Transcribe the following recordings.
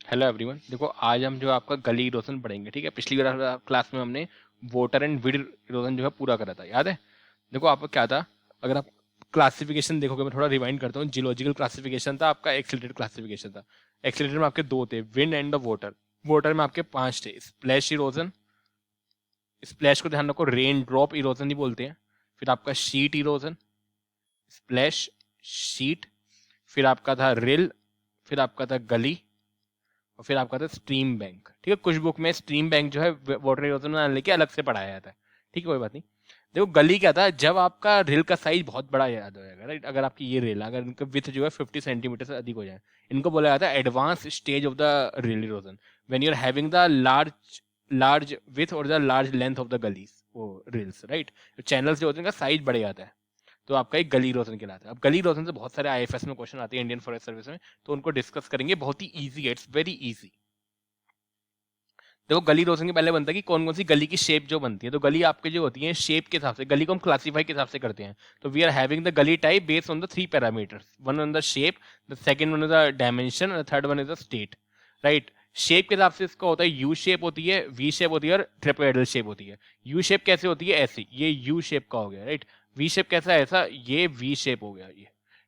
Hello everyone. देखो आज हम जो आपका गली इरोजन पढ़ेंगे, ठीक है। पिछली बार क्लास में हमने वोटर एंड विड इरोजन जो है पूरा करा था, याद है। देखो आपका क्या था, अगर आप क्लासिफिकेशन देखोगे, मैं थोड़ा रिवाइंड करता हूँ। जियोलॉजिकल क्लासिफिकेशन था आपका, एक्सीलरेटेड क्लासिफिकेशन था। एक्सीलरेटेड में आपके दो थे, विंड एंड वोटर। वोटर में आपके पांच थे, स्प्लैश इरोजन, स्प्लैश को ध्यान रखो रेन ड्रॉप इरोजन ही बोलते हैं। फिर आपका शीट इरोजन, स्प्लैश, शीट। फिर आपका था रिल, फिर आपका था गली, और फिर आपका था स्ट्रीम बैंक। ठीक है, कुछ बुक में स्ट्रीम बैंक जो है वाटर इरोजन में लेके अलग से पढ़ाया जाता है। ठीक है, कोई बात नहीं। देखो गली क्या था, जब आपका रेल का साइज बहुत बड़ा याद हो जाएगा, राइट। अगर आपकी ये रेल, अगर इनका विथ जो है 50 सेंटीमीटर से अधिक हो जाए, इनको बोला जाता है advance stage of the rill erosion, when you are having the large large width और the large length of the gullies, वो रेल्स, राइट। चैनल्स जो होते हैं इनका साइज बढ़ जाता है, तो आपका एक गली इरोजन कहलाता है। अब गली इरोजन से बहुत सारे आईएफएस में क्वेश्चन आते हैं, इंडियन फॉरेस्ट सर्विस में, तो उनको डिस्कस करेंगे। बहुत ही ईजी है, इट्स वेरी ईजी। देखो गली रोशन के पहले बनता है कि कौन कौन सी गली की शेप जो बनती है। तो गली आपके जो होती है शेप के हिसाब से, गली को हम क्लासीफाई के हिसाब से करते हैं। तो we are having the gully type based on the three parameters, one on the shape, the second one is the dimension, और third one is the state, right. Shape के हिसाब से इसका होता है यू शेप होती है, वी शेप होती है, और ट्रेपेडल शेप होती है। यू शेप कैसे होती है, ऐसी, ये यू शेप का हो गया, राइट। वी शेप कैसा है, ऐसा, ये वी शेप हो गया। ये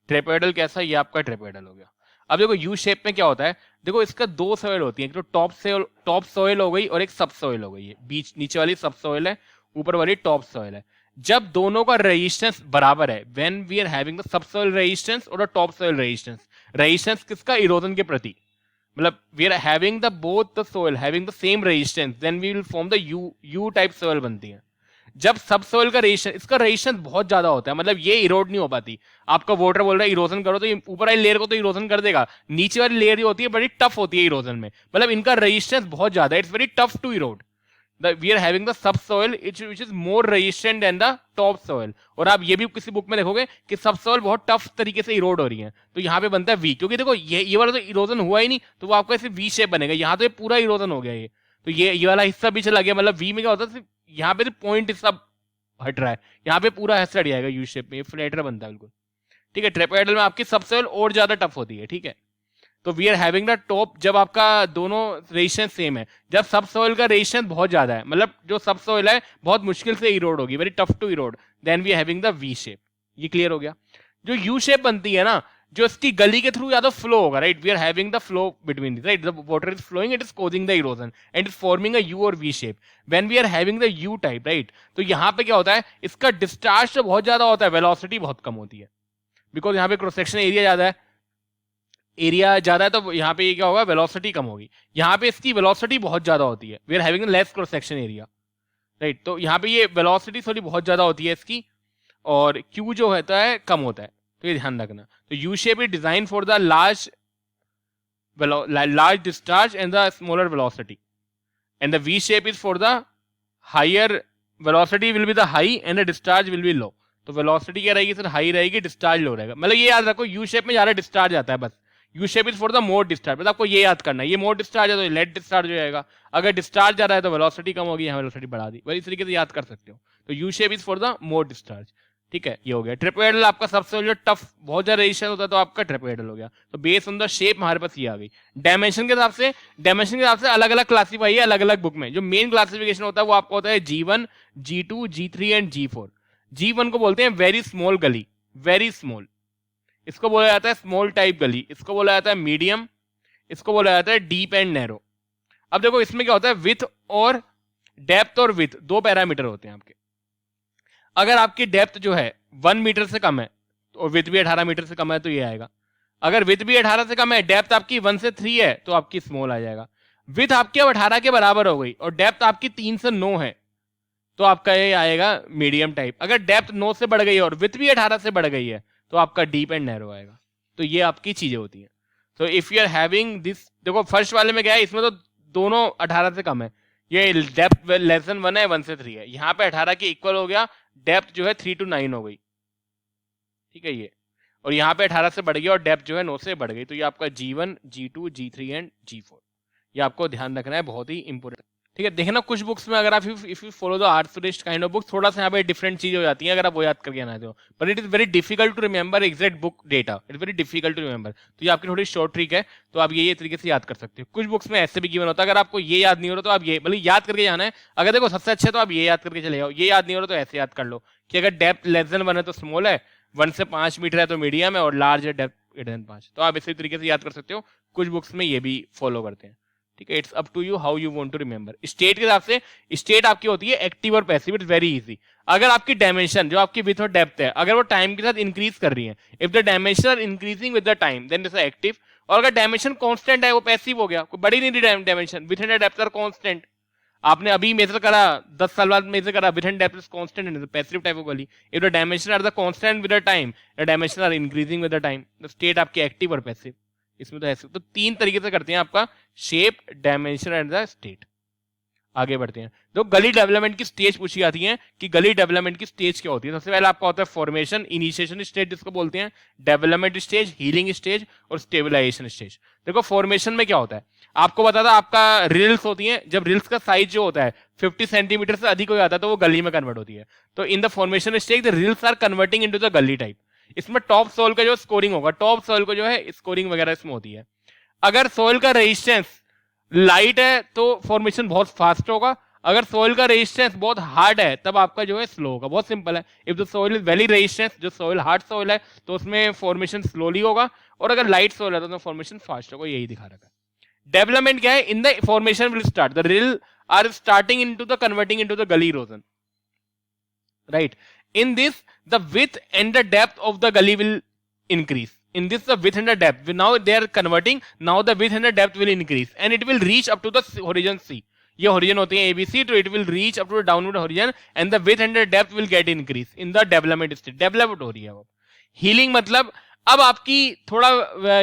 ट्रेपेडल कैसा, ये आपका ट्रेपेडल हो गया। अब देखो यू शेप में क्या होता है, देखो इसका दो सॉइल होती है, एक तो टॉप सॉइल हो गई और एक सब सॉइल हो गई है। बीच नीचे वाली सब सॉइल है, ऊपर वाली टॉप सॉइल है। जब दोनों का रेजिस्टेंस बराबर है, when we are having the sub soil resistance और the top soil resistance, resistance किसका, इरोजन के प्रति, मतलब we are having the both the soil having the same resistance, then we will form the U type soil बनती है। जब सब soil का रेजिस्टेंस, इसका रेजिस्टेंस बहुत ज्यादा होता है, मतलब ये इरोड नहीं हो पाती। आपका वोटर बोल रहा है इरोजन करो, तो ये ऊपर वाली लेयर को तो इरोजन कर देगा, नीचे वाली लेयर जो होती है बड़ी टफ होती है इरोजन में, मतलब इनका रेजिस्टेंस बहुत ज्यादा है, it's very tough to erode. We are having the subsoil which is more resistant than the topsoil. और आप ये भी किसी बुक में देखोगे कि सब सोइल बहुत टफ तरीके से इरोड हो रही है, तो यहाँ पे बनता है वी, क्योंकि देखो ये वाला तो इरोजन हुआ ही नहीं, तो वो आपको ऐसे वी शेप बनेगा। यहाँ तो ये पूरा इरोजन हो गया ये, तो ये वाला हिस्सा भी चला गया, मतलब वी में क्या होता है, यहाँ पे पॉइंट हिस्सा हट रहा है, यहाँ पे पूरा हिस्सा हट जाएगा यू शेप में, फ्लैटर बनता है बिल्कुल। ठीक है, ट्रेपेडल में आपकी सबसोइल और ज्यादा टफ होती है, ठीक है। तो we are having the top, जब आपका दोनों रेजिस्टेंस सेम है, जब सब सोइल का रेजिस्टेंस बहुत ज्यादा है, मतलब जो सब सोइल है बहुत मुश्किल से इरोड होगी, very tough to erode, then we are having the V shape. ये क्लियर हो गया। जो यू शेप बनती है ना, जो इसकी गली के थ्रू या तो फ्लो होगा, right, we are having the flow between this, right, the water is flowing, it is causing the erosion and is forming a U और V shape, when we are having the U type, right. तो यहाँ पे क्या होता है, इसका discharge तो बहुत ज्यादा होता है, वेलोसिटी बहुत कम होती है, बिकॉज यहाँ पे क्रॉस सेक्शन एरिया ज्यादा है, एरिया ज्यादा है, तो यहाँ पे ये क्या होगा, वेलोसिटी कम होगी। यहाँ पे इसकी वेलोसिटी बहुत ज्यादा होती है, we are having less cross section area, right. तो यहाँ पे ये वेलोसिटी थोड़ी बहुत ज्यादा होती है इसकी, और क्यू जो होता है कम होता है, तो ये ध्यान रखना। तो U shape is design for the large discharge and the smaller velocity, and the V shape is for the higher velocity will be the high and the discharge will be low। तो velocity क्या रहेगी sir, high रहेगी, discharge लो रहेगा, मतलब ये याद रखो U shape में ज्यादा डिस्चार्ज आता है बस। U shape is for the more discharge, मतलब आपको ये याद करना है, ये मोर डिस्चार्ज है तो लेट डिस्चार्ज हो जाएगा, अगर डिस्चार्ज जा रहा है तो वेलोसिटी कम होगी, यहाँ वेलोसिटी बढ़ा दी, वही तरीके से याद कर सकते हो। तो U shape is for the more discharge, ठीक है, ये हो गया। ट्रिपेडल आपका सबसे जो टफ बहुत ज्यादा रेजिस्टेंस होता है, तो आपका ट्रिपेडल हो गया। तो बेस ऑन द शेप हमारे पास ये आ गई। डायमेंशन के हिसाब से, डायमेंशन के हिसाब से अलग अलग क्लासीफाई है अलग अलग बुक में। जो मेन क्लासिफिकेशन होता है वो आपका होता है G1, G2, G3 and G4। G1 को बोलते हैं वेरी स्मॉल गली, वेरी स्मॉल, इसको बोला जाता है स्मॉल टाइप गली, इसको बोला जाता है मीडियम, इसको बोला जाता है डीप एंड नैरो। अब देखो इसमें क्या होता है, विथ और डेप्थ और विथ दो पैरामीटर होते हैं आपके। अगर आपकी डेप्थ जो है 1 मीटर से कम है और विथ भी 18 मीटर से कम है तो ये आएगा। अगर विथ भी 18 से कम है, डेप्थ आपकी 1 से 3 है, तो आपकी स्मॉल आ जाएगा। विथ आपकी अब 18 के बराबर हो गई और डेप्थ आपकी 3 से 9 है, तो आपका ये आएगा मीडियम टाइप। अगर डेप्थ 9 से बढ़ गई है और विथ भी 18 से बढ़ गई है, तो आपका डीप एंड नैरो आएगा। तो ये आपकी चीजें होती हैं। तो if you are having this, देखो फर्स्ट वाले में क्या है, इसमें तो दोनों 18 से कम है, ये डेप्थ लेस देन 1 है, 1 से 3 है, यहाँ पे 18 के इक्वल हो गया, डेप्थ जो है 3 to 9 हो गई, ठीक है ये। और यहाँ पे 18 से बढ़ गया और डेप्थ जो है 9 से बढ़ गई, तो ये आपका G1, G2, G3 and G4। ये आपको ध्यान रखना है, बहुत ही इंपोर्टेंट, ठीक है। देखना कुछ बुक्स में अगर आप इफ यू फॉलो द आर्थरिस्ट काइंड ऑफ बुक, थोड़ा सा यहाँ पे डिफरेंट चीज हो जाती है अगर आप वो याद करके आना हो, but it is very difficult to remember exact book data, it is very difficult to remember. तो ये आपकी थोड़ी शॉर्ट ट्रिक है, तो आप ये तरीके से याद कर सकते हो। कुछ बुक्स में ऐसे भी गिवन होता है, अगर आपको ये याद नहीं हो रहा तो आप ये मतलब याद करके जाना है। अगर देखो सबसे अच्छा तो आप ये याद करके चले जाओ, ये याद नहीं हो रहा तो ऐसे याद कर लो कि अगर डेप्थ लेस देन 1 है तो स्मॉल है, 1 से 5 मीटर है तो मीडियम है, और लार्ज है डेप्थ ग्रेटर देन 5, तो आप इसी तरीके से याद कर सकते हो। कुछ बुक्स में ये भी फॉलो करते हैं, ठीक है। It's up to you how you want to remember. State के हिसाब से स्टेट आपकी होती है एक्टिव और पैसिव, इट्स वेरी इजी। अगर आपकी डायमेंशन जो आपकी विड्थ और डेप्थ है अगर वो टाइम के साथ इंक्रीज कर रही है, if the dimension are increasing with the time then it's active. और अगर डायमेंशन कांस्टेंट है वो पैसिव हो गया, कोई बड़ी नहीं रही dimension, width and depth are constant. आपने अभी मेजर करा 10 साल बाद मेजर करा, width and depth is constant in the passive type of value. If the dimension are the constant with the time, the dimension are increasing with the time, the state आपकी active और passive. इसमें तो ऐसे तो 3 तरीके से करते हैं आपका shape, dimension and the state. आगे बढ़ते हैं। तो गली डेवलपमेंट की स्टेज पूछी जाती है कि गली डेवलपमेंट की स्टेज क्या होती है। सबसे पहले आपका होता है फॉर्मेशन, इनिशिएशन स्टेज जिसको बोलते हैं, डेवलपमेंट स्टेज, हीलिंग स्टेज और स्टेबलाइजेशन स्टेज। देखो फॉर्मेशन में क्या होता है, आपको पता था आपका रिल्स होती है, जब रिल्स का साइज जो होता है 50 सेंटीमीटर से अधिक हो जाता है तो वो गली में कन्वर्ट होती है। तो in the formation stage the rills are converting into the gully type. इसमें टॉप सोइल का जो स्कोरिंग होगा, टॉप सोइल को जो है स्कोरिंग वगैरह इसमें होती है। अगर सोइल का रेजिस्टेंस लाइट है तो फॉर्मेशन बहुत फास्ट होगा, अगर सोइल का रेजिस्टेंस बहुत हार्ड है तब आपका जो है स्लो होगा। बहुत सिंपल है। If the soil is very resistance, जो सोइल हार्ड सोइल है तो उसमें फॉर्मेशन स्लोली होगा, और अगर लाइट सोइल है तो उसमें फॉर्मेशन फास्ट होगा। यही दिखा रखा है। डेवलपमेंट क्या है, in the formation will start the rill are starting into the converting into the gully erosion, right. In this, the width and the depth of the gully will increase. In this, the width and the depth. Now they are converting. Now the width and the depth will increase, and it will reach up to the horizon C. ये horizon होती है ABC, तो it will reach up to the downward horizon, and the width and the depth will get increase in the development state. Development हो रही है वो। Healing मतलब अब आपकी थोड़ा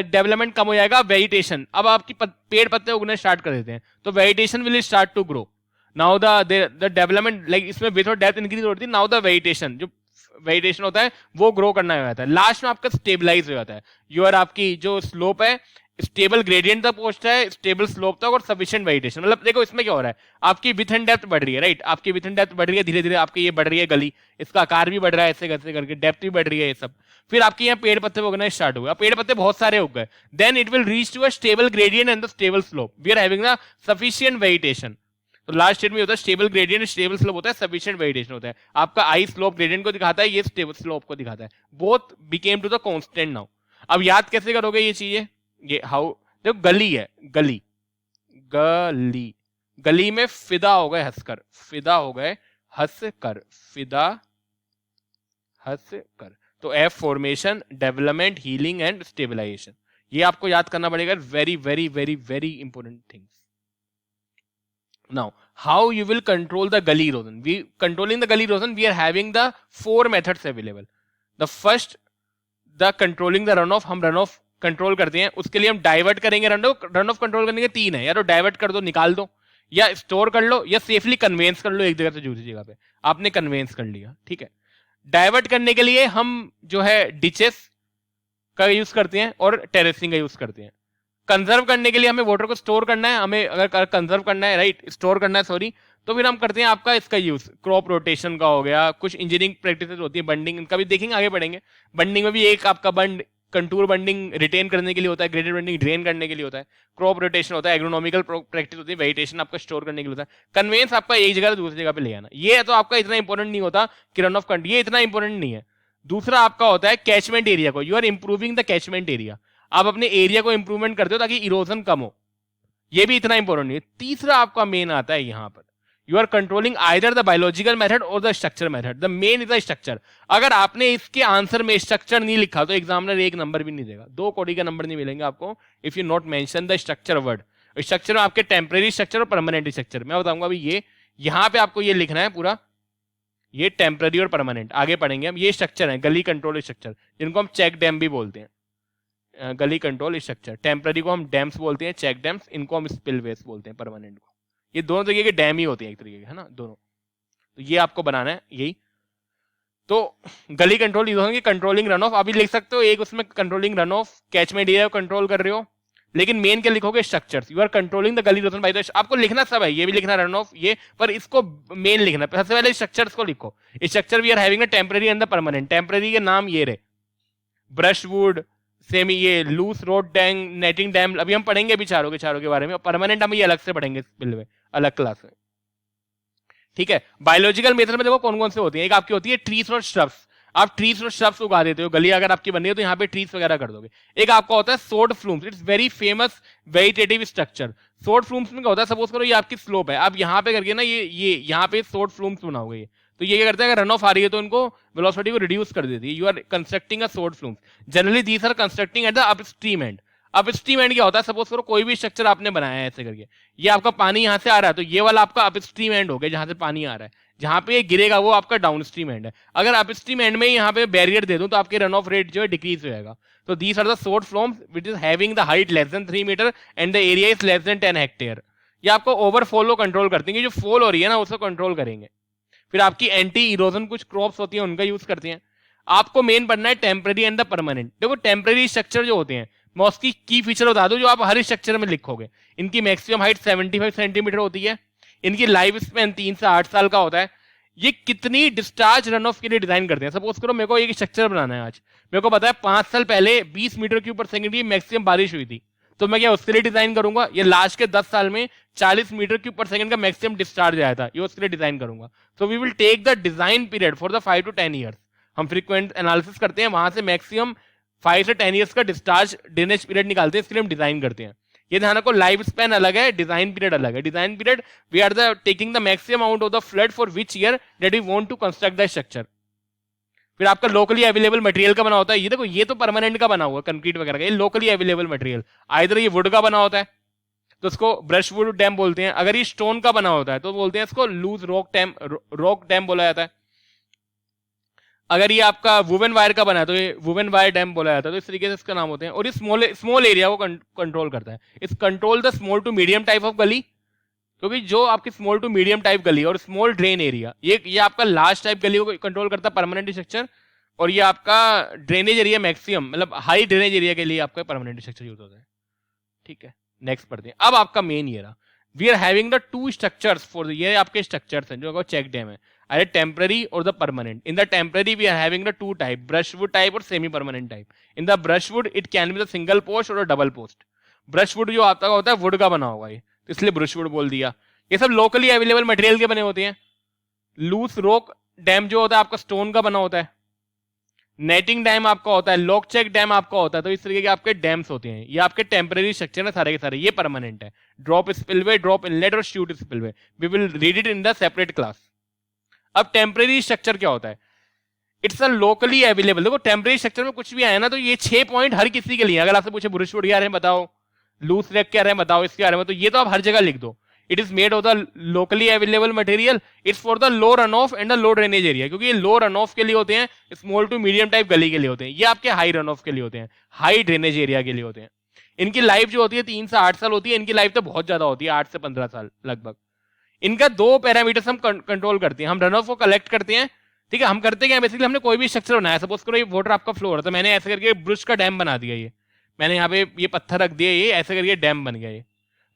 डेवलपमेंट कम हो जाएगा, वेजिटेशन, अब आपकी पेड़ पत्ते उगने स्टार्ट कर देते हैं, तो vegetation will start to grow. Now the development like इसमें विथ और डेप्थ इंक्रीज होती है, नाउ द वेजिटेशन, जो वेजिटेशन होता है वो ग्रो करना हो जाता है। लास्ट में आपका स्टेबलाइज हो जाता है, योर आपकी जो स्लोप है स्टेबल ग्रेडियंट तक पहुंचता है, स्टेबल स्लोप तक और सफिशिएंट वेजिटेशन। मतलब देखो इसमें क्या हो रहा है, आपकी विथ एंड डेप्थ बढ़ रही है, राइट। आपकी विथ एंड डेप्थ बढ़ रही है, धीरे धीरे आपकी ये बढ़ रही है गली, इसका आकार भी बढ़ रहा है, ऐसे करके करके डेप्थ भी बढ़ रही है, ये सब। फिर आपके यहाँ पेड़ पत्ते उगना स्टार्ट हो गया, पेड़ पत्ते बहुत सारे उग गए, then it will reach to a stable gradient and the stable slope, we are having the sufficient vegetation. तो लास्ट स्टेट में होता है स्टेबल ग्रेडियंट, स्टेबल स्लोप होता है, सफिशिएंट वेजिटेशन होता है। आपका आई स्लोप ग्रेडियंट को दिखाता है, ये स्टेबल स्लोप को दिखाता है। Both became to the constant now. अब याद कैसे करोगे ये चीजें, ये हाउ, देखो गली है, गली गली गली में फिदा हो गए हंसकर, फिदा हो गए हंसकर, फिदा हंसकर। तो F formation, development, healing and stabilization, ये आपको याद करना पड़ेगा। Very very very very important things. Now, how you will control the gully erosion? Controlling the gully erosion, we are having the 4 methods available. The first, the controlling the runoff, हम runoff control करते हैं, उसके लिए हम divert करेंगे। Run of control करने के 3 है, या तो डाइवर्ट कर दो, निकाल दो, या स्टोर कर लो, या सेफली कन्वेंस कर लो एक जगह से दूसरी जगह पे। आपने कन्वेंस कर लिया, ठीक है। डाइवर्ट करने के लिए हम जो है डिचेस का यूज करते हैं और टेरेसिंग का यूज करते हैं। कंजर्व करने के लिए हमें वाटर को स्टोर करना है, हमें अगर कंजर्व करना है, राइट, स्टोर करना है, सॉरी, तो फिर हम करते हैं आपका इसका यूज, क्रॉप रोटेशन का हो गया, कुछ इंजीनियरिंग प्रैक्टिसेस होती है, बंडिंग, इनका भी देखेंगे, आगे बढ़ेंगे। बंडिंग में भी एक आपका बंड, कंटूर बंडिंग रिटेन करने के लिए होता है, ग्रेडेड बंडिंग ड्रेन करने के लिए होता है, क्रॉप रोटेशन होता है, एग्रोनॉमिकल प्रैक्टिस होती है, वेजिटेशन आपका स्टोर करने के लिए होता है, कन्वेंस आपका एक जगह से दूसरी जगह पे ले आना। ये तो आपका इतना इंपॉर्टेंट नहीं होता कि रन ऑफ कंट्रोल, ये इतना इंपॉर्टेंट नहीं है। दूसरा आपका होता है कैचमेंट एरिया को, you are improving the catchment area, आप अपने एरिया को इंप्रूवमेंट करते हो ताकि इरोजन कम हो, ये भी इतना इंपॉर्टेंट नहीं है। तीसरा आपका मेन आता है यहाँ पर, you are controlling either the biological method और the structure method, the main is the structure. अगर आपने इसके आंसर में स्ट्रक्चर नहीं लिखा तो एग्जामिनर 1 नंबर भी नहीं देगा, 2 कोडी का नंबर नहीं मिलेंगे आपको if you not mention the structure word. Structure में आपके टेम्परेरी स्ट्रक्चर और परमानेंट स्ट्रक्चर, मैं बताऊंगा अभी। ये यहाँ पे आपको ये लिखना है पूरा, ये टेम्परेरी और परमानेंट, आगे पढ़ेंगे हम। ये स्ट्रक्चर है गली कंट्रोल स्ट्रक्चर, जिनको हम चेक डैम भी बोलते हैं। गली कंट्रोल स्ट्रक्चर, टेम्पररी को हम डैम्स बोलते हैं, चेक डैम्स, इनको हम स्पिलवेज बोलते हैं, परमानेंट को। ये दोनों तरीके के डैम ही होते हैं एक तरीके के, है ना, दोनों। तो ये आपको बनाना है यही। तो गली कंट्रोल ये होंगे, कंट्रोलिंग रन ऑफ, अभी लिख सकते हो एक, उसमें controlling run off, catchment area को कंट्रोल कर रहे हो, लेकिन मेन क्या लिखोगे, structures. You are controlling the gully erosion by the, आपको लिखना सब है, ये भी लिखना रन ऑफ ये, पर इसको मेन लिखना। सबसे पहले स्ट्रक्चर्स को लिखो। Structure we are having a temporary and the permanent. Temporary के नाम ये रहे, ब्रशवुड, सेमी ये loose rock dam, netting dam, अभी हम पढ़ेंगे अभी चारों के बारे में। परमानेंट हम ये अलग से पढ़ेंगे बिल में, अलग क्लास में, ठीक है। बायोलॉजिकल मेथड में देखो कौन कौन से होती है। एक आपकी होती है ट्रीज और श्रब्स, आप ट्रीज और श्रब्स उगा देते हो, गली अगर आपकी बन रही है तो यहाँ पे ट्रीज वगैरह कर दोगे। एक आपका होता है sod flumes, it's very famous vegetative structure. Sod flumes में क्या होता है, सपोज करो ये आपकी स्लोप है, आप यहाँ पे करके ना ये यहाँ पे सोड फ्लूम्स बनाओगे, ये तो ये क्या करता है, अगर रन ऑफ आ रही है तो इनको वेलोसिटी को रिड्यूस कर देती है। You are constructing a sod flumes, generally these are constructing at the upstream end. Upstream end क्या होता है, सपोज करो कोई भी स्ट्रक्चर आपने बनाया है ऐसे करके, ये आपका पानी यहाँ से आ रहा है तो ये वाला आपका अपस्ट्रीम एंड हो गया जहां से पानी आ रहा है, जहां पे ये गिरेगा वो आपका डाउनस्ट्रीम एंड है। अगर अपस्ट्रीम एंड में यहाँ पे बैरियर दे दूं तो आपके रन ऑफ रेट जो है डिक्रीज हो जाएगा। तो दीस are the sod flumes which is having the height less than 3 metre and the area is less than 10 hectare. ये आपको ओवरफ्लो कंट्रोल करते हैं, जो फॉल हो रही है ना उसको कंट्रोल करेंगे। फिर आपकी एंटी इरोजन कुछ क्रॉप्स होती है उनका यूज करते हैं। आपको मेन पढ़ना है टेम्पररी एंड द परमानेंट। देखो टेम्पररी स्ट्रक्चर जो होते हैं, मैं उसकी की फीचर बता दूं जो आप हर स्ट्रक्चर में लिखोगे। इनकी मैक्सिमम हाइट 75 सेंटीमीटर होती है, इनकी लाइफ स्पैन 3 से 8 साल का होता है। ये कितनी डिस्चार्ज रन ऑफ के लिए डिजाइन करते हैं। सपोज करो मेरे को एक स्ट्रक्चर बनाना है आज, मेरे को पता है 5 साल पहले 20 मीटर क्यूब पर सेकंड की मैक्सिमम बारिश हुई थी, तो मैं क्या उसके लिए डिजाइन करूंगा। ये लास्ट के 10 साल में 40 मीटर क्यूब पर सेकंड का मैक्सिमम डिस्चार्ज आया था, ये उसके लिए डिजाइन करूंगा। So we will take the design period for the 5 to 10 years. हम फ्रीक्वेंट एनालिसिस करते हैं, वहां से मैक्सिमम 5 से 10 ईयर्स का डिस्चार्ज ड्रेनेज पीरियड निकालते हैं, इसके लिए हम डिजाइन करते हैं। ये ध्यान रखो, लाइफ स्पैन अलग है, डिजाइन पीरियड अलग है। Design period we are the taking the maximum amount of the flood for which year that we want to construct the structure. फिर आपका लोकली अवेलेबल मटेरियल का बना होता है। ये देखो ये तो परमानेंट का बना हुआ कंक्रीट वगैरह का, ये लोकली अवेलेबल मटेरियल। आइदर ये वुड का बना होता है तो उसको ब्रश वुड डैम बोलते हैं, अगर ये स्टोन का बना होता है तो बोलते हैं इसको लूज रॉक डैम बोला जाता है। अगर ये आपका वुवन वायर का बना है तो ये वुवन वायर डैम बोला जाता है। तो इस तरीके से इसका नाम होते हैं। और ये स्मॉल एरिया को कंट्रोल करता है। इस control the small to medium type of gully, क्योंकि जो आपकी स्मॉल टू मीडियम टाइप गली और स्मॉल ड्रेन एरिया, ये आपका लार्ज टाइप गली को कंट्रोल करता है परमानेंट स्ट्रक्चर। और ये आपका ड्रेनेज एरिया मैक्सिमम, मतलब हाई ड्रेनेज एरिया के लिए आपका परमानेंट स्ट्रक्चर यूज होता है, ठीक है। नेक्स्ट पढ़ते हैं। अब आपका मेन ये रहा, we are having the 2 structures for ये आपके स्ट्रक्चर्स हैं जो चेक डैम है, अरे टेम्पररी और the permanent. In the temporary we are having the 2 type, brushwood type और semi permanent type. In the brushwood it can be the single post और double post. Brushwood जो आपका होता है वुड का बना होगा, ये तो इसलिए ब्रशवुड बोल दिया। ये सब लोकली अवेलेबल मटेरियल के बने होते हैं। लूस रॉक डैम जो होता है आपका स्टोन का बना होता है। नेटिंग डैम आपका होता है, लॉक चेक डैम आपका होता है। तो इस तरीके के आपके डैम्स होते हैं। ये आपके टेम्पररी स्ट्रक्चर है सारे के सारे, ये परमानेंट है। ड्रॉप स्पिलवे, ड्रॉप इनलेट और chute spillway, we will read it in the separate class. अब टेम्पररी स्ट्रक्चर क्या होता है, इट्स अ लोकली अवेलेबल। देखो टेम्पररी स्ट्रक्चर में कुछ भी आया ना तो ये 6 पॉइंट हर किसी के लिए। अगर आपसे पूछे ब्रशवुड के बारे में बताओ, लूस रैक के बारे में बताओ, इसके बारे में, तो ये तो आप हर जगह लिख दो। It is made of the locally available material, it's for the low run of and the low drainage area, क्योंकि ये लो रन ऑफ के लिए होते हैं, स्मॉल टू मीडियम टाइप गली के लिए होते हैं। ये आपके हाई रन ऑफ के लिए होते हैं, हाई ड्रेनेज एरिया के लिए होते हैं। इनकी लाइफ जो होती है 3 से 8 साल होती है। इनकी लाइफ तो बहुत ज्यादा होती है, 8 से 15 साल लगभग। इनका 2 पैरामीटर्स हम कंट्रोल करते हैं। हम रन ऑफ को कलेक्ट करते हैं, ठीक है। हम करते क्या, बेसिकली हमने कोई भी स्ट्रक्चर बनाया, सपोज करो ये वाटर आपका फ्लो हो रहा था, मैंने ऐसे करके ब्रुश का डैम बना दिया। ये मैंने यहाँ पे ये पत्थर रख दिया, ये ऐसे करके डैम बन गया। ये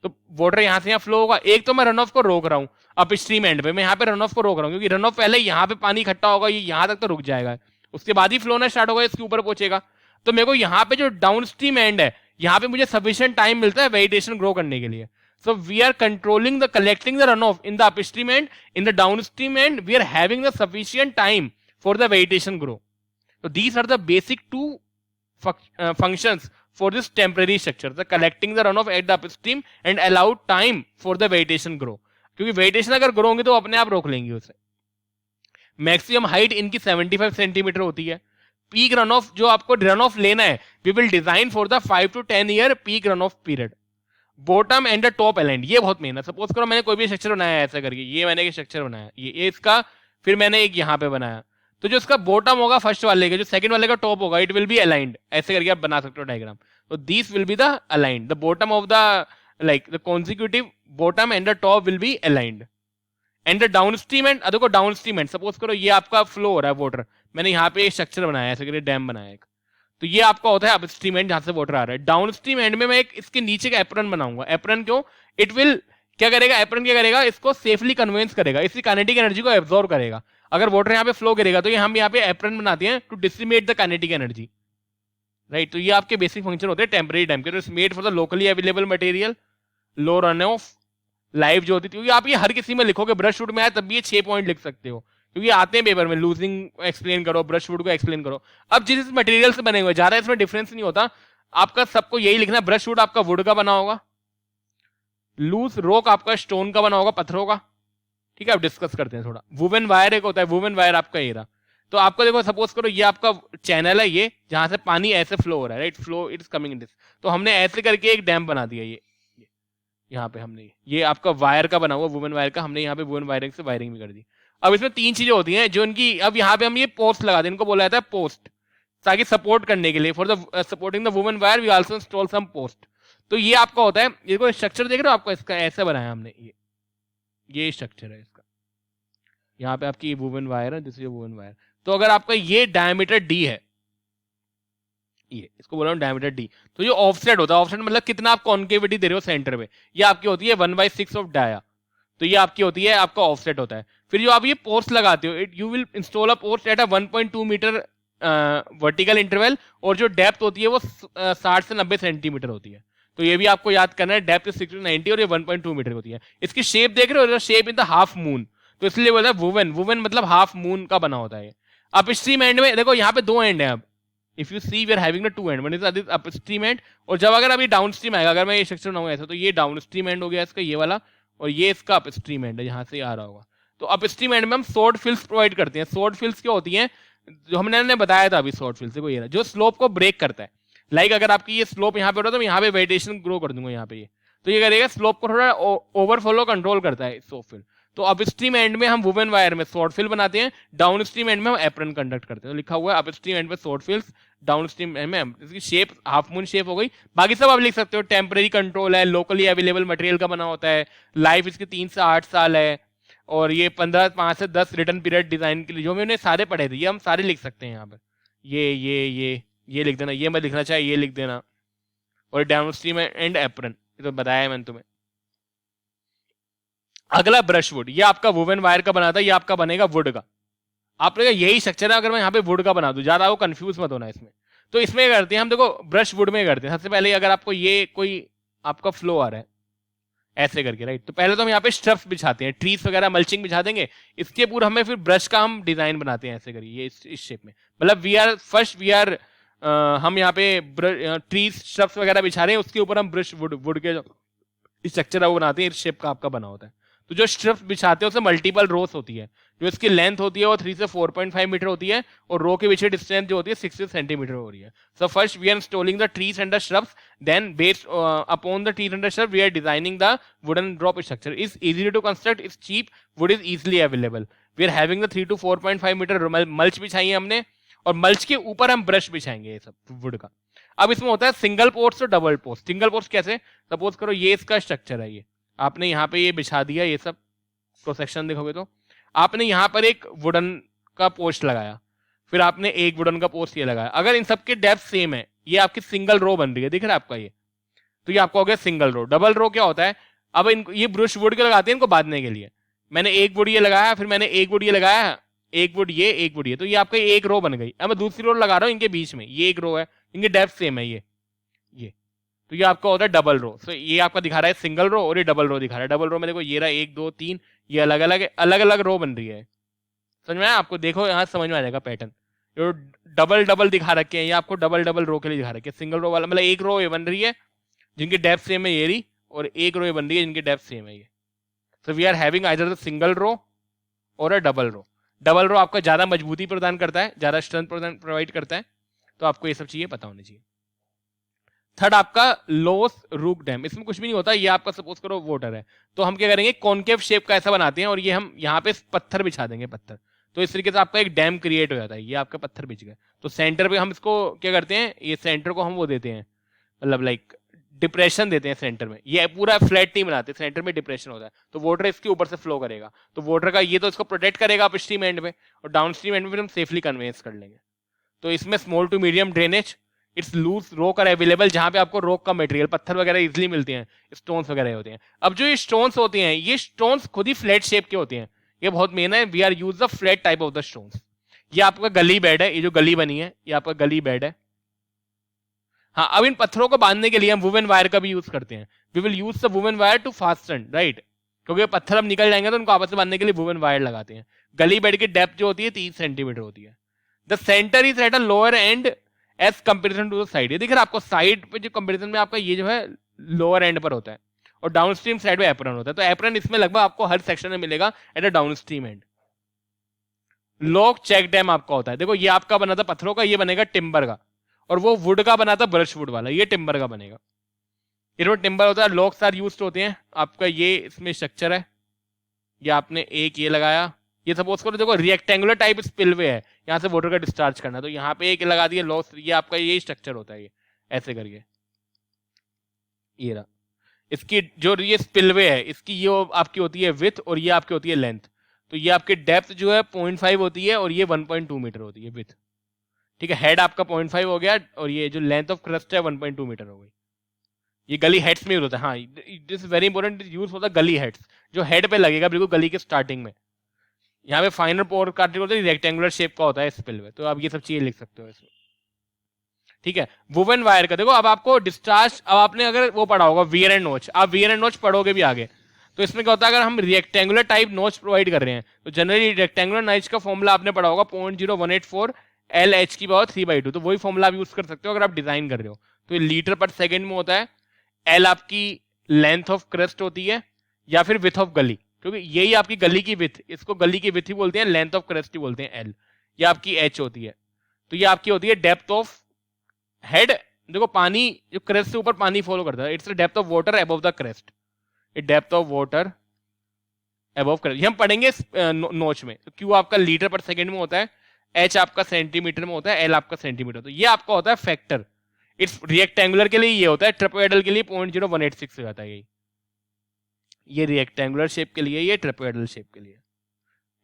तो वाटर यहाँ से यहाँ फ्लो होगा। एक तो मैं रन ऑफ को रोक रहा हूँ अप स्ट्रीम एंड पे, मैं यहाँ पे रन ऑफ को रोक रहा हूँ, क्योंकि रन ऑफ पहले यहाँ पे पानी इकट्ठा होगा, ये यहाँ तक तो रुक जाएगा, उसके बाद ही फ्लो होना स्टार्ट होगा, इसके ऊपर पहुंचेगा। तो मेरे को यहाँ पे जो डाउन स्ट्रीम एंड है, यहाँ पे मुझे सफिशिएंट टाइम मिलता है वेजिटेशन ग्रो करने के लिए। So we are controlling the collecting the runoff in the upstream end, in the downstream end we are having the sufficient time for the vegetation grow. So these are the basic 2 functions for this temporary structure, the collecting the runoff at the upstream and allow time for the vegetation grow. क्योंकि vegetation अगर grow होंगे तो अपने आप रोक लेंगे उसे। Maximum height इनकी 75 सेंटीमीटर होती है। पीक रन ऑफ जो आपको रन ऑफ लेना है, we will design for the 5 to 10 year peak run off period. Bottom and the top aligned, ये बहुत मेन है। सपोज करो मैंने कोई भी स्ट्रक्चर बनाया है ऐसा करके, ये मैंने एक स्ट्रक्चर बनाया, ये इसका, फिर मैंने एक यहाँ पे बनाया, तो जो इसका बॉटम होगा फर्स्ट वाले का, जो सेकंड वाले का टॉप होगा, इट विल बी अलाइंड। ऐसे करके आप बना सकते हो डायग्राम। तो this will be the aligned, the bottom of the like the consecutive bottom and the top will be aligned. And the down stream and, देखो डाउन स्ट्रीम एंड सपोज करो ये आपका फ्लो हो रहा है वाटर, मैंने यहाँ पे एक स्ट्रक्चर बनाया ऐसे करके, डैम बनाया एक, तो ये आपका होता है अपस्ट्रीम एंड जहां से वाटर आ रहा है। डाउन स्ट्रीम एंड में मैं एक इसके नीचे का एप्रन बनाऊंगा। एप्रन क्यों? इट विल क्या करेगा, एप्रन क्या करेगा, इसको सेफली कन्वेंस करेगा, इसकी काइनेटिक एनर्जी को एब्जॉर्ब करेगा। अगर वाटर यहाँ पे फ्लो करेगा तो ये हम यहाँ पे एप्रन बनाते हैं to distribute the kinetic energy, right. तो ये आपके बेसिक फंक्शन होते हैं टेम्परेरी डैम के। तो made for the locally available material, low run of life जो होती थी। क्योंकि आप ये हर किसी में लिखोगे, ब्रश वुड में आया तब भी ये 6 पॉइंट लिख सकते हो, क्योंकि आते हैं पेपर में, लूजिंग एक्सप्लेन करो, ब्रश वुड को एक्सप्लेन करो। अब जिस मटेरियल से बने हुए ज्यादा इसमें डिफरेंस नहीं होता, आपका सबको यही लिखना, ब्रश वुड आपका वुड का बना होगा, लूज रोक आपका स्टोन का बना होगा, पत्थरों का, ठीक है। अब डिस्कस करते हैं थोड़ा। वुवन वायर एक होता है, वुवन वायर आपका ये रहा। तो आपको देखो, सपोज करो ये आपका चैनल है, ये जहां से पानी ऐसे फ्लो हो रहा है, right, flow it is coming in this. तो हमने ऐसे करके एक डैम बना दिया, ये यहाँ पे हमने ये आपका वायर का बना हुआ, वुवन वायर का, हमने यहाँ पे वुवन वायरिंग से वायरिंग भी कर दी। अब इसमें 3 चीजें होती हैं जो इनकी, अब यहाँ पे हम ये पोस्ट लगा दें, इनको बोला जाता है पोस्ट, ताकि सपोर्ट करने के लिए, for the supporting the woven wire we also install some post. तो ये आपका होता है, ये कोई स्ट्रक्चर देख रहे हो आपका, इसका ऐसा बनाया हमने, ये स्ट्रक्चर है इसका। यहाँ पे आपकी वुवन वायर है, दिस इज वुवन वायर। तो अगर आपका ये डायमीटर डी है, ये इसको बोला हूँ डायमीटर डी, तो ये ऑफसेट होता है। ऑफसेट मतलब कितना आप कॉन्केविटी दे रहे हो सेंटर पे, ये आपकी होती है 1/6 ऑफ डाया। तो ये आपकी होती है, आपका ऑफसेट होता है। फिर जो आप ये पोस्ट लगाते हो, it you will install a post at a 1.2 meter vertical interval, और जो डेप्थ होती है वो 60 से 90 सेंटीमीटर होती है। तो ये भी आपको याद करना है, डेप्थ 60 to 90 और ये 1.2 मीटर होती है। इसकी शेप देख रहे हो, shape in the half moon, तो इसलिए बोलता है वुवन। वुवन मतलब हाफ मून का बना होता है। अपस्ट्रीम एंड में देखो, यहाँ पे 2 एंड है। अब if you see we are having the 2 end, one is upstream end, और जब अगर अभी डाउन स्ट्रीम आएगा, अगर मैं ये स्ट्रक्चर बनाऊंगा ऐसा, तो ये डाउन स्ट्रीम एंड हो गया इसका, ये वाला, और ये इसका अपस्ट्रीम एंड है, यहाँ से आ रहा होगा। तो अपस्ट्रीम एंड में हम सॉर्ट फिल्स प्रोवाइड करते हैं। सॉर्ट फिल्स क्या होती हैं, जो हमने बताया था अभी, सॉर्ट फिल्स को ये जो स्लोप को ब्रेक करता है। लाइक अगर आपकी ये स्लोप यहाँ पे हो रहा है, तो यहाँ पे वेजिटेशन ग्रो कर दूंगा यहाँ पे, ये तो ये करेगा, स्लोप को थोड़ा ओवरफ्लो कंट्रोल करता है सॉर्ट फिल। तो अपस्ट्रीम एंड में हम वुवन वायर में सॉर्ट फिल बनाते हैं, डाउन स्ट्रीम एंड में हम एप्रन कंडक्ट करते हैं। तो लिखा हुआ है अपस्ट्रीम एंड में सॉर्ट फिल्स, डाउन स्ट्रीम एंड में। इसकी शेप हाफ मून शेप हो गई। बाकी सब आप लिख सकते हो, टेम्परेरी कंट्रोल है, लोकली अवेलेबल मटेरियल का बना होता है, लाइफ इसकी 3 से 8 साल है, और ये 5 से 10 रिटर्न पीरियड डिजाइन के लिए, जो मैंने सारे पढ़े थे, ये हम सारे लिख सकते हैं यहाँ पर। ये लिख देना, ये मैं लिखना चाहिए, ये लिख देना, और डाउन स्ट्रीम एंड एप्रन, ये तो बताया मैंने तुम्हें। अगला ब्रश वुड, ये आपका वुवन वायर का बना था, ये आपका बनेगा वुड का। आपने कहा यही स्ट्रक्चर है, अगर मैं यहाँ पे वुड का बना दूं, ज्यादा आपको कंफ्यूज मत होना इसमें। तो इसमें करते हैं हम, देखो ब्रश वुड में करते हैं। सबसे पहले अगर आपको ये कोई आपका फ्लो आ रहा है ऐसे करके, राइट, तो पहले तो हम यहाँ पे स्ट्रप्स बिछाते हैं, ट्रीज वगैरह मल्चिंग बिछा देंगे। इसके पूरा हमें फिर ब्रश का हम डिजाइन बनाते हैं ऐसे करिए, ये इस शेप में। मतलब वी आर हम यहाँ पे ट्रीज स्ट्रप्स वगैरह बिछा रहे हैं, उसके ऊपर हम ब्रश वुड के स्ट्रक्चर वो बनाते हैं, इस शेप का आपका बना होता है। तो जो स्ट्रिप्स बिछाते हैं उसमें मल्टीपल रोस होती है। जो इसकी लेंथ होती है वो 3 से 4.5 मीटर होती है, और रो के पीछे डिस्टेंस जो होती है 60 सेंटीमीटर हो रही है। So first we are installing the trees and the shrubs, then based upon the trees and the shrub we are designing the wooden drop structure. Is easily to construct, is cheap, wood is easily available. We are having the 3 to 4.5 meter mulch बिछाई है हमने, और mulch के ऊपर हम brush बिछाएंगे ये सब would का। अब इसमें होता है सिंगल पोस्ट और डबल पोस्ट। सिंगल पोस्ट कैसे, सपोज करो ये इसका स्ट्रक्चर है, ये आपने यहाँ पे ये बिछा दिया, ये सब क्रॉस सेक्शन देखोगे तो आपने यहाँ पर एक वुडन का पोस्ट लगाया, फिर आपने एक वुडन का पोस्ट ये लगाया। अगर इन सबके डेप्थ सेम है, ये आपकी सिंगल रो बन रही है, दिख रहा है आपका ये, तो ये आपका हो गया सिंगल रो। डबल रो क्या होता है, अब इनको ये ब्रश वुड के लगाते हैं इनको बांधने के लिए। मैंने एक वुड ये लगाया, फिर मैंने एक वुड ये लगाया, एक वुड ये, एक वुड ये, तो ये आपका एक रो बन गई। अब मैं दूसरी रो लगा रहा हूँ इनके बीच में, ये एक रो है, इनके डेप्थ सेम है ये, तो ये आपका होता है डबल रो। सो ये आपका दिखा रहा है सिंगल रो, और ये डबल रो दिखा रहा है। डबल रो में देखो ये रहा 1 2 3, ये अलग अलग रो बन रही है। समझ में आया आपको, देखो यहाँ समझ में आ जाएगा पैटर्न। जो डबल दिखा रखे हैं, ये आपको डबल रो के लिए दिखा रखे हैं। सिंगल रो वाला मतलब एक रो ये बन रही है जिनकी डेप्थ सेम है ये रही, और एक रो ये बन रही है जिनकी डेप्थ सेम है ये। So we are having either the single row or a double row. Double row आपका ज्यादा मजबूती प्रदान करता है, ज्यादा स्ट्रेंथ प्रोवाइड करता है, तो आपको ये सब चीजें पता होनी चाहिए। थर्ड आपका लोस रूक डैम, इसमें कुछ भी नहीं होता। ये आपका सपोज करो वाटर है, तो हम क्या करेंगे, कॉनकेव शेप का ऐसा बनाते हैं, और ये हम यहाँ पे पत्थर बिछा देंगे, पत्थर। तो इस तरीके से आपका एक डैम क्रिएट हो जाता है। ये आपका पत्थर बिछ गए, तो सेंटर पे हम इसको क्या करते हैं, ये सेंटर को हम वो देते हैं, मतलब लाइक डिप्रेशन देते हैं सेंटर में। ये पूरा फ्लैट नहीं बनाते, सेंटर में डिप्रेशन होता है, तो वाटर इसके ऊपर से फ्लो करेगा। तो वाटर का ये तो इसको प्रोटेक्ट करेगा अपस्ट्रीम एंड में, और डाउन स्ट्रीम एंड में फिर हम सेफली कन्वेंस कर लेंगे। तो इसमें small to medium drainage, it's loose rock are available, जहां पे आपको रॉक का मटेरियल, पत्थर वगैरह इजिली मिलते हैं, स्टोन्स वगैरह होते हैं। अब जो ये स्टोन्स होते हैं, ये स्टोन्स खुद ही फ्लैट शेप के होते हैं, ये बहुत मेन है। We are use the flat type of the stones. ये आपका गली बेड है, ये जो गली बनी है ये आपका गली बेड है। हाँ, अब इन पत्थरों को बांधने के लिए हम वुवन वायर का भी यूज करते हैं। We will use the woven wire to fasten, right, क्योंकि पत्थर अब निकल जाएंगे तो उनको आपस में बांधने के लिए वुवन वायर लगाते हैं। गली बेड की डेप्थ जो होती है 30 सेंटीमीटर होती है। The center is at a lower end as comparison to the side. ये दिख रहा है आपको, साइड पे जो कंपेरिजन में आपका ये जो है लोअर एंड पर होता है, और डाउन स्ट्रीम साइड में एप्रन होता है। तो एप्रन इसमें लगभग आपको हर सेक्शन में मिलेगा at a downstream end. Lock check dam आपका होता है, देखो ये आपका बना था पत्थरों का, ये बनेगा टिम्बर का, और वो वुड का बना था ब्रश वुड वाला, ये टिम्बर का बनेगा। इसमें टिम्बर होता है, लॉक्स आर यूज्ड होते हैं आपका, ये इसमें स्ट्रक्चर है, ये आपने एक ये लगाया, ये सपोज करो देखो रेक्टेंगुलर टाइप स्पिलवे है, यहाँ से वाटर का डिस्चार्ज करना, तो यहाँ पे एक लगा दिया लॉक्स, ये आपका ये स्ट्रक्चर होता है, ये ऐसे करके ये रहा। इसकी जो ये स्पिलवे है, इसकी ये आपकी होती है विथ और ये आपकी होती है लेंथ। तो ये आपकी डेप्थ जो है 0.5 होती है और ये 1.2 मीटर होती है विथ, ठीक है। हेड आपका 0.5 हो गया और ये जो लेंथ ऑफ क्रस्ट है 1.2 मीटर हो गई। ये गली हेड्स में यूज होता है। हाँ, दिस वेरी इंपॉर्टेंट, यूज होता है गली हेड्स, जो हेड पे लगेगा बिल्कुल गली के स्टार्टिंग में। यहाँ पे फाइनल पोर कार्टिकल होता है, रेक्टेंगुलर शेप का होता है स्पिलवे, तो आप ये सब चीजें लिख सकते हो इसमें, ठीक है। वुवन वायर का देखो, अब आपको डिस्चार्ज, अब आपने अगर वो पढ़ा होगा वियर एंड नोच, आप वियर एंड नोच पढ़ोगे भी आगे, तो इसमें क्या होता है, अगर हम रेक्टेंगुलर टाइप नोच प्रोवाइड कर रहे हैं तो जनरली रेक्टेंगुलर नोच का फॉर्मुला आपने पढ़ा होगा 0.0184 LH की पावर 3/2, तो वही फॉर्मुला आप यूज कर सकते हो अगर आप डिजाइन कर रहे हो। तो ये लीटर पर सेकंड में होता है। एल आपकी लेंथ ऑफ क्रस्ट होती है या फिर विथ ऑफ गली, क्योंकि यही आपकी गली की विथ, इसको गली की विथ ही बोलते हैं, लेंथ ऑफ क्रस्ट ही बोलते हैं एल। ये आपकी एच होती है। तो ये आपकी होती है डेप्थ ऑफ हेड। देखो पानी जो क्रेस्ट से ऊपर पानी फॉलो करता है, it's the depth of water above the crest, it depth of water above crest. ये हम पढ़ेंगे नोच में। तो क्यू आपका लीटर पर सेकंड में होता है, एच आपका सेंटीमीटर में होता है, एल आपका सेंटीमीटर। तो ये आपका होता है फैक्टर। इट्स रेक्टेंगुलर के लिए ये होता है, ट्रेपेडल के लिए 0.0186 हो जाता है। ये रेक्टेंगुलर शेप के लिए, ये ट्रेपेडल शेप के लिए,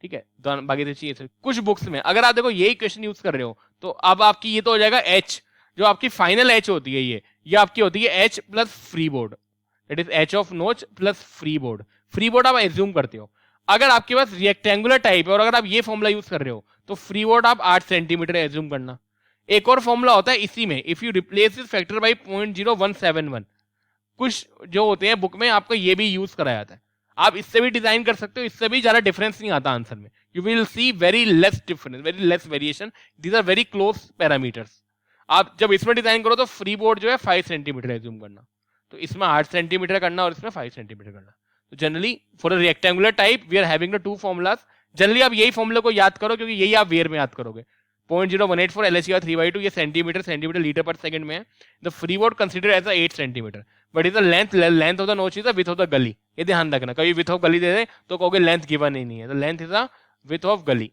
ठीक है। बाकी तो चाहिए कुछ बुक्स में अगर आप देखो यही क्वेश्चन यूज कर रहे हो, तो अब आपकी ये तो हो जाएगा एच, जो आपकी फाइनल एच होती है ये आपकी होती है H plus free board, that is H of notch plus free board. Free board आप एज्यूम करते हो। अगर आपके पास रेक्टेंगुलर टाइप है और अगर आप ये फॉर्मुला यूज कर रहे हो तो फ्री बोर्ड आप 8 सेंटीमीटर एज्यूम करना। एक और फॉर्मुला होता है इसी में, if you replace this factor by 0.0171, कुछ जो होते हैं बुक में आपको ये भी यूज कराया जाता है। आप इससे भी डिजाइन कर सकते हो, इससे भी ज्यादा डिफरेंस नहीं आता आंसर में। You will see very less difference, very less variation, these are very close parameters. आप जब इसमें डिजाइन करो तो फ्री बोर्ड जो है 5 सेंटीमीटर एज्यूम करना, तो इसमें 8 सेंटीमीटर करना और इसमें 5 सेंटीमीटर करना। तो generally for a rectangular type we are having the 2 formulas. Generally आप यही फॉर्मुला को याद करो क्योंकि यही आप वेयर में याद करोगे। 0.0184 LHC 3/2, ये सेंटीमीटर, सेंटीमीटर लीटर पर सेकंड में है। The free board consider as 8 centimetre, but is the length of the notch is the width of the gully. ये ध्यान रखना, कभी विथ ऑफ गली दे दे तो कहोगे लेंथ गिवन ही नहीं है, तो length is the width of गली।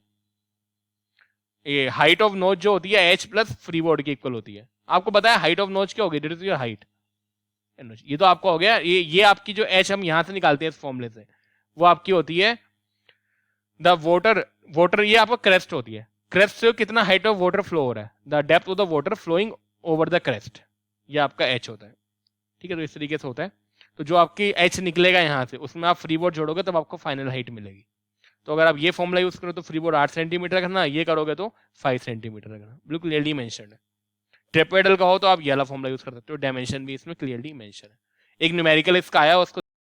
ये हाइट ऑफ नोच जो होती है एच प्लस फ्री बोर्ड की इक्वल होती है। आपको बताया हाइट ऑफ नोच क्या होगी, दैट इज योर हाइट। ये तो आपको हो गया। ये आपकी जो एच हम यहां से निकालते हैं इस फॉर्मूले से, वो आपकी होती है द वाटर, ये आपका क्रेस्ट होती है। क्रेस्ट से कितना हाइट ऑफ वाटर फ्लो हो रहा है, the depth of the water flowing over the crest, ये आपका एच होता है, ठीक है। तो इस तरीके से होता है। तो जो आपकी एच निकलेगा यहाँ से, उसमें आप फ्री बोर्ड जोड़ोगे तब आपको फाइनल हाइट मिलेगी। तो अगर आप ये फॉर्मुला यूज करो तो फ्री बोर्ड 8 सेंटीमीटर रखना, ये करोगे तो 5 सेंटीमीटर रखना, बिल्कुल क्लियरली मेंशन है। ट्रेपेडल का हो तो आप ये वाला फॉर्मुला यूज कर सकते हो, डायमेंशन भी इसमें क्लियरली मेंशन है। एक न्यूमेरिकल इसका आया, उसको